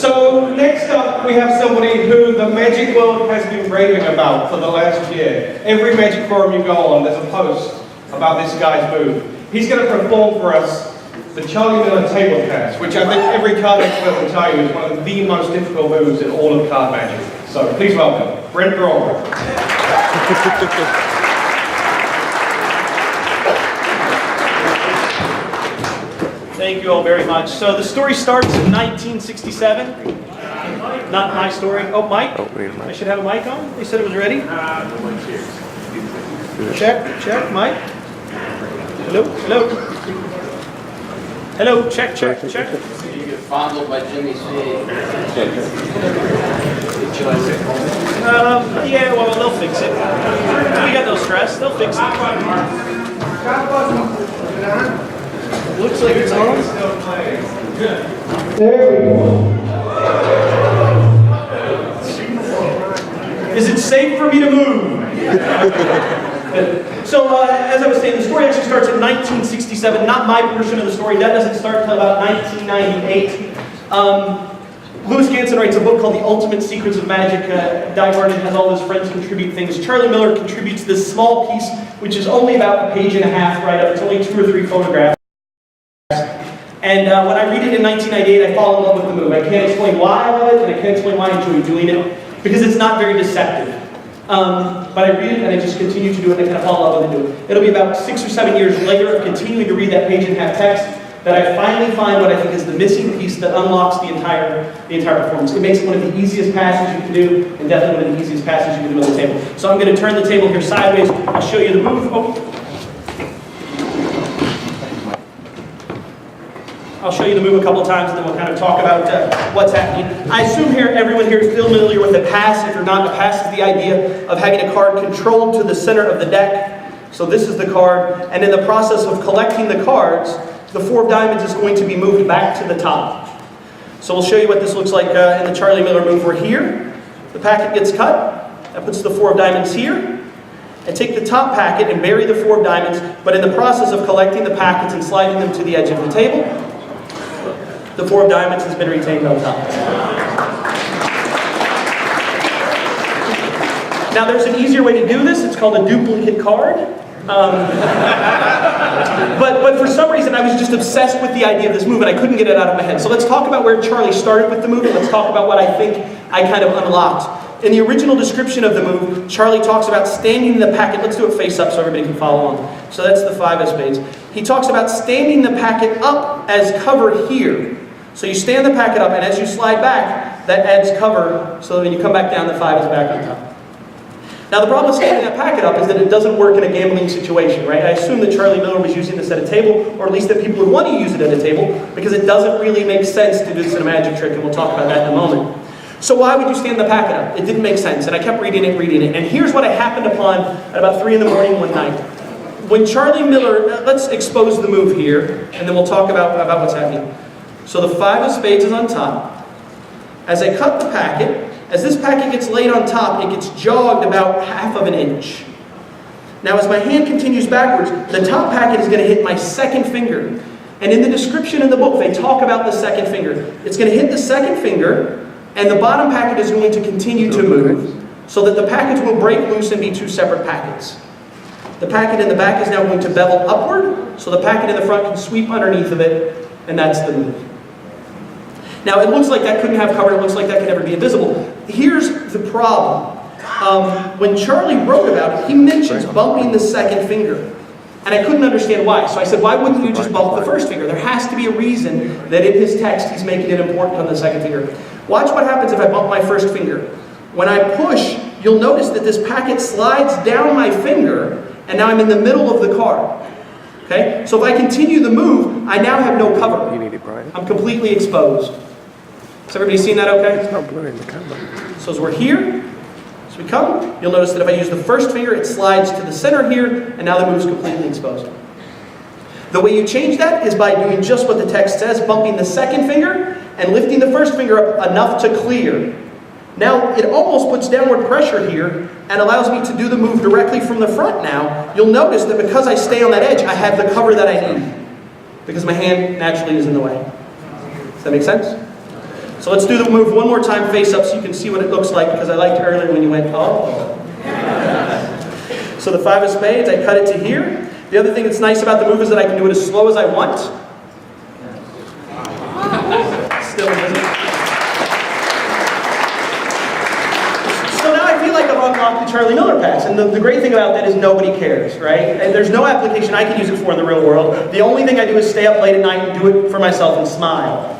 So next up we have somebody who the magic world has been raving about for the last year. Every magic forum you go on, there's a post about this guy's move. He's going to perform for us the Charlie Miller table pass, which I think every card expert will tell you is one of the most difficult moves in all of card magic. So please welcome Brent Brawl. Thank you all very much. So the story starts in 1967. Not my story. Oh, Mike? I should have a mic on? They said it was ready? Check, Mike. Hello. Hello, check. You get fondled by Jimmy C. Yeah, well, they'll fix it. We got no stress. They'll fix it. Looks like it's on. There we go. Is it safe for me to move? So, as I was saying, the story actually starts in 1967. Not my portion of the story. That doesn't start until about 1998. Louis Ganson writes a book called The Ultimate Secrets of Magic. Die Harden has all his friends contribute things. Charlie Miller contributes this small piece, which is only about a page and a half right up. It's only 2 or 3 photographs. And when I read it in 1998, I fall in love with the move. I can't explain why I love it, and I can't explain why I enjoy doing it, because it's not very deceptive. But I read it, and I just continue to do it, and I kind of fall in love with it. It'll be about 6 or 7 years later of continuing to read that page and a half text that I finally find what I think is the missing piece that unlocks the entire performance. It makes it one of the easiest passes you can do, and definitely one of the easiest passes you can do on the table. So I'm going to turn the table here sideways. I'll show you the move. I'll show you the move a couple times, and then we'll kind of talk about what's happening. I assume everyone here is familiar with the pass. If you're not, the pass is the idea of having a card controlled to the center of the deck. So this is the card, and in the process of collecting the cards, the 4 of diamonds is going to be moved back to the top. So we'll show you what this looks like in the Charlie Miller move. We're here. The packet gets cut. That puts the 4 of diamonds here. And take the top packet and bury the 4 of diamonds, but in the process of collecting the packets and sliding them to the edge of the table, the 4 of diamonds has been retained on top. Now there's an easier way to do this. It's called a duplicate card. But for some reason I was just obsessed with the idea of this move and I couldn't get it out of my head. So let's talk about where Charlie started with the move, and let's talk about what I think I kind of unlocked. In the original description of the move, Charlie talks about standing the packet. Let's do it face up so everybody can follow along. So that's the 5 of spades. He talks about standing the packet up as cover here. So you stand the packet up, and as you slide back, that adds cover, so that when you come back down, the 5 is back on top. Now the problem with standing that packet up is that it doesn't work in a gambling situation, right? I assume that Charlie Miller was using this at a table, or at least that people would want to use it at a table, because it doesn't really make sense to do this in a magic trick, and we'll talk about that in a moment. So why would you stand the packet up? It didn't make sense, and I kept reading it, and here's what I happened upon at about 3 in the morning one night. When Charlie Miller, let's expose the move here, and then we'll talk about what's happening. So the 5 of spades is on top. As I cut the packet, as this packet gets laid on top, it gets jogged about 1/2 of an inch. Now as my hand continues backwards, the top packet is going to hit my second finger. And in the description in the book, they talk about the second finger. It's going to hit the second finger, and the bottom packet is going to continue to move, so that the packets will break loose and be 2 separate packets. The packet in the back is now going to bevel upward, so the packet in the front can sweep underneath of it, and that's the move. Now, it looks like that couldn't have cover. It looks like that could never be invisible. Here's the problem. When Charlie wrote about it, he mentions bumping the second finger. And I couldn't understand why. So I said, why wouldn't you just bump the first finger? There has to be a reason that in his text he's making it important on the second finger. Watch what happens if I bump my first finger. When I push, you'll notice that this packet slides down my finger, and now I'm in the middle of the card. Okay? So if I continue the move, I now have no cover. I'm completely exposed. Has everybody seen that okay? It's not blurry in the camera. So as we're here, as we come, you'll notice that if I use the first finger, it slides to the center here, and now the move's completely exposed. The way you change that is by doing just what the text says, bumping the second finger and lifting the first finger up enough to clear. Now, it almost puts downward pressure here and allows me to do the move directly from the front now. You'll notice that because I stay on that edge, I have the cover that I need, because my hand naturally is in the way. Does that make sense? So let's do the move one more time face up so you can see what it looks like, because I liked earlier when you went, oh. So the 5 of spades, I cut it to here. The other thing that's nice about the move is that I can do it as slow as I want. Still doesn't. So now I feel like I've unlocked the Charlie Miller pass, and the great thing about that is nobody cares, right? And there's no application I can use it for in the real world. The only thing I do is stay up late at night and do it for myself and smile.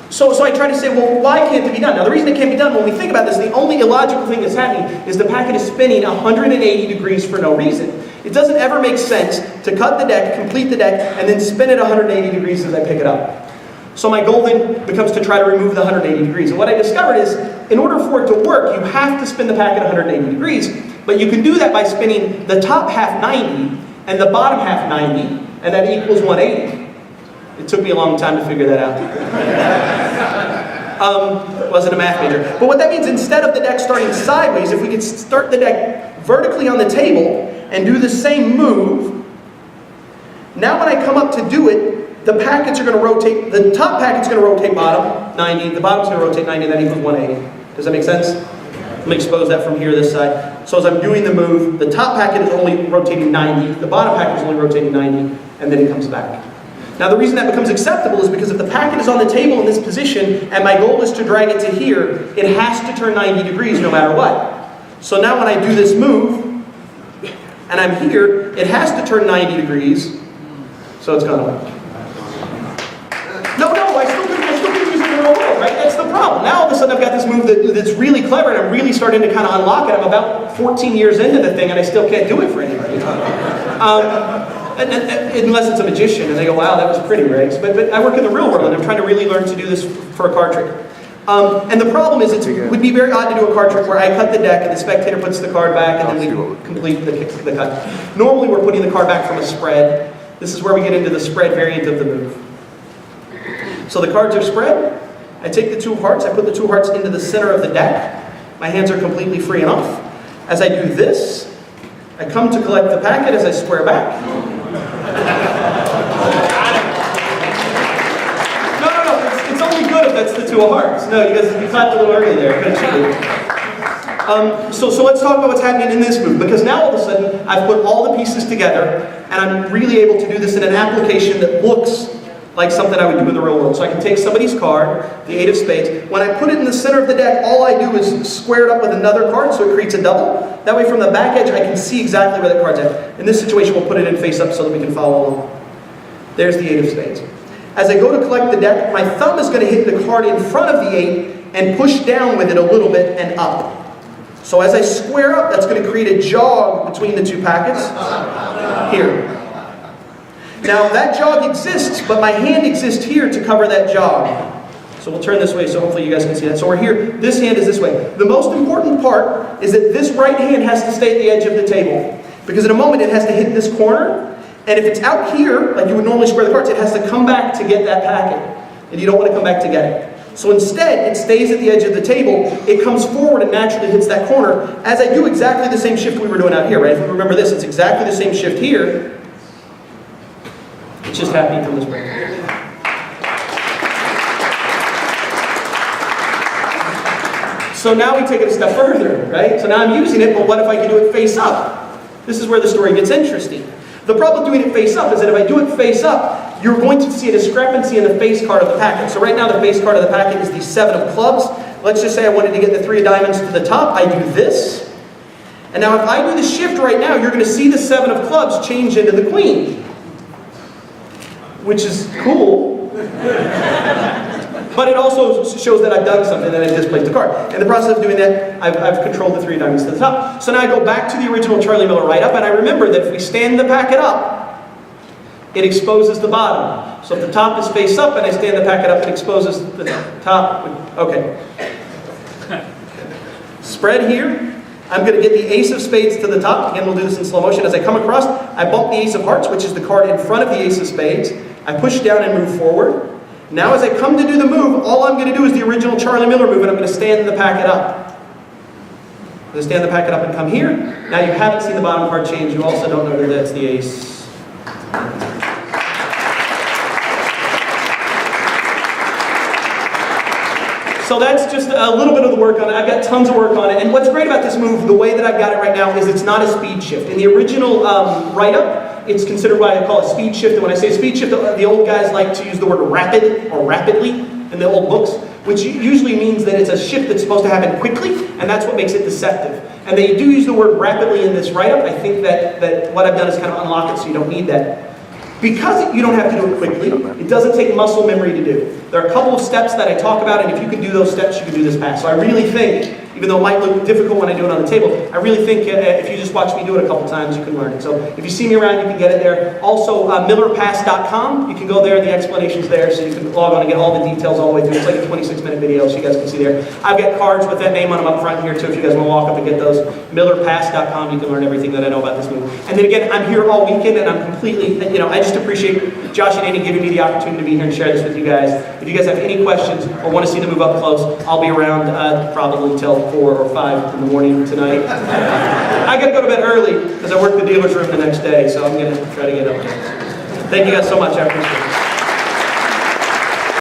So I try to say, well, why can't it be done? Now, the reason it can't be done, when we think about this, the only illogical thing that's happening is the packet is spinning 180 degrees for no reason. It doesn't ever make sense to cut the deck, complete the deck, and then spin it 180 degrees as I pick it up. So my goal then becomes to try to remove the 180 degrees. And what I discovered is, in order for it to work, you have to spin the packet 180 degrees. But you can do that by spinning the top half 90 and the bottom half 90, and that equals 180. It took me a long time to figure that out. Wasn't a math major. But what that means, instead of the deck starting sideways, if we could start the deck vertically on the table and do the same move, now when I come up to do it, the packets are going to rotate, the top packet's going to rotate bottom 90, the bottom's going to rotate 90, and that equals 180. Does that make sense? Let me expose that from here, this side. So as I'm doing the move, the top packet is only rotating 90, the bottom packet is only rotating 90, and then it comes back. Now the reason that becomes acceptable is because if the packet is on the table in this position, and my goal is to drag it to here, it has to turn 90 degrees no matter what. So now when I do this move, and I'm here, it has to turn 90 degrees, so it's gone away. No, I still could use it in the real world, right? That's the problem. Now all of a sudden I've got this move that's really clever, and I'm really starting to kind of unlock it. I'm about 14 years into the thing, and I still can't do it for anybody. Unless it's a magician, and they go, wow, that was pretty, Riggs. But I work in the real world, and I'm trying to really learn to do this for a card trick. And the problem is, it would be very odd to do a card trick where I cut the deck, and the spectator puts the card back, and then we complete the cut. Normally we're putting the card back from a spread. This is where we get into the spread variant of the move. So the cards are spread. I take the 2 of hearts, I put the 2 of hearts into the center of the deck. My hands are completely free and off. As I do this, I come to collect the packet as I square back. No, it's only good if that's the 2 of hearts. No, you clapped a little early there. So let's talk about what's happening in this move, because now all of a sudden I've put all the pieces together, and I'm really able to do this in an application that looks like something I would do in the real world. So I can take somebody's card, the 8 of spades. When I put it in the center of the deck, all I do is square it up with another card, so it creates a double. That way from the back edge, I can see exactly where the card's at. In this situation, we'll put it in face up so that we can follow along. There's the 8 of spades. As I go to collect the deck, my thumb is going to hit the card in front of the 8 and push down with it a little bit and up. So as I square up, that's going to create a jog between the 2 packets. Here. Now that jog exists, but my hand exists here to cover that jog. So we'll turn this way so hopefully you guys can see that. So we're here, this hand is this way. The most important part is that this right hand has to stay at the edge of the table. Because in a moment it has to hit this corner, and if it's out here, like you would normally square the cards, it has to come back to get that packet. And you don't want to come back to get it. So instead, it stays at the edge of the table, it comes forward and naturally hits that corner, as I do exactly the same shift we were doing out here, right? If we remember this, it's exactly the same shift here. It's just happening from this way. So now we take it a step further, right? So now I'm using it, but what if I can do it face up? This is where the story gets interesting. The problem with doing it face up is that if I do it face up, you're going to see a discrepancy in the face card of the packet. So right now the face card of the packet is the 7 of clubs. Let's just say I wanted to get the 3 of diamonds to the top. I do this. And now if I do the shift right now, you're going to see the 7 of clubs change into the queen. Which is cool. But it also shows that I've done something, and I displaced the card. In the process of doing that, I've controlled the 3 of diamonds to the top. So now I go back to the original Charlie Miller write-up, and I remember that if we stand the packet up, it exposes the bottom. So if the top is face up and I stand the packet up, it exposes the top. Okay. Spread here. I'm going to get the ace of spades to the top. Again, we'll do this in slow motion. As I come across, I bump the ace of hearts, which is the card in front of the ace of spades. I push down and move forward. Now as I come to do the move, all I'm going to do is the original Charlie Miller move, and I'm going to stand the packet up. I'm going to stand the packet up and come here. Now you haven't seen the bottom card change. You also don't know that that's the ace. So that's just a little bit of the work on it. I've got tons of work on it. And what's great about this move, the way that I've got it right now, is it's not a speed shift. In the original write-up, it's considered what I call a speed shift. And when I say speed shift, the old guys like to use the word rapid or rapidly in the old books, which usually means that it's a shift that's supposed to happen quickly, and that's what makes it deceptive. And they do use the word rapidly in this write-up. I think that what I've done is kind of unlock it so you don't need that. Because you don't have to do it quickly, it doesn't take muscle memory to do. There are a couple of steps that I talk about, and if you can do those steps, you can do this pass. So I really think, even though it might look difficult when I do it on the table, I really think if you just watch me do it a couple times, you can learn it. So if you see me around, you can get it there. Also, MillerpassMagiFest.com, you can go there, the explanation's there, so you can log on and get all the details all the way through. It's like a 26-minute video, so you guys can see there. I've got cards with that name on them up front here, too, if you guys want to walk up and get those. MillerpassMagiFest.com, you can learn everything that I know about this movie. And then again, I'm here all weekend, and I'm completely, I just appreciate Josh and Andy giving me the opportunity to be here and share this with you guys. If you guys have any questions or want to see the move up close, I'll be around probably till 4 or 5 in the morning tonight. I got to go to bed early because I work the dealer's room the next day, so I'm going to try to get up there. Thank you guys so much. I appreciate it.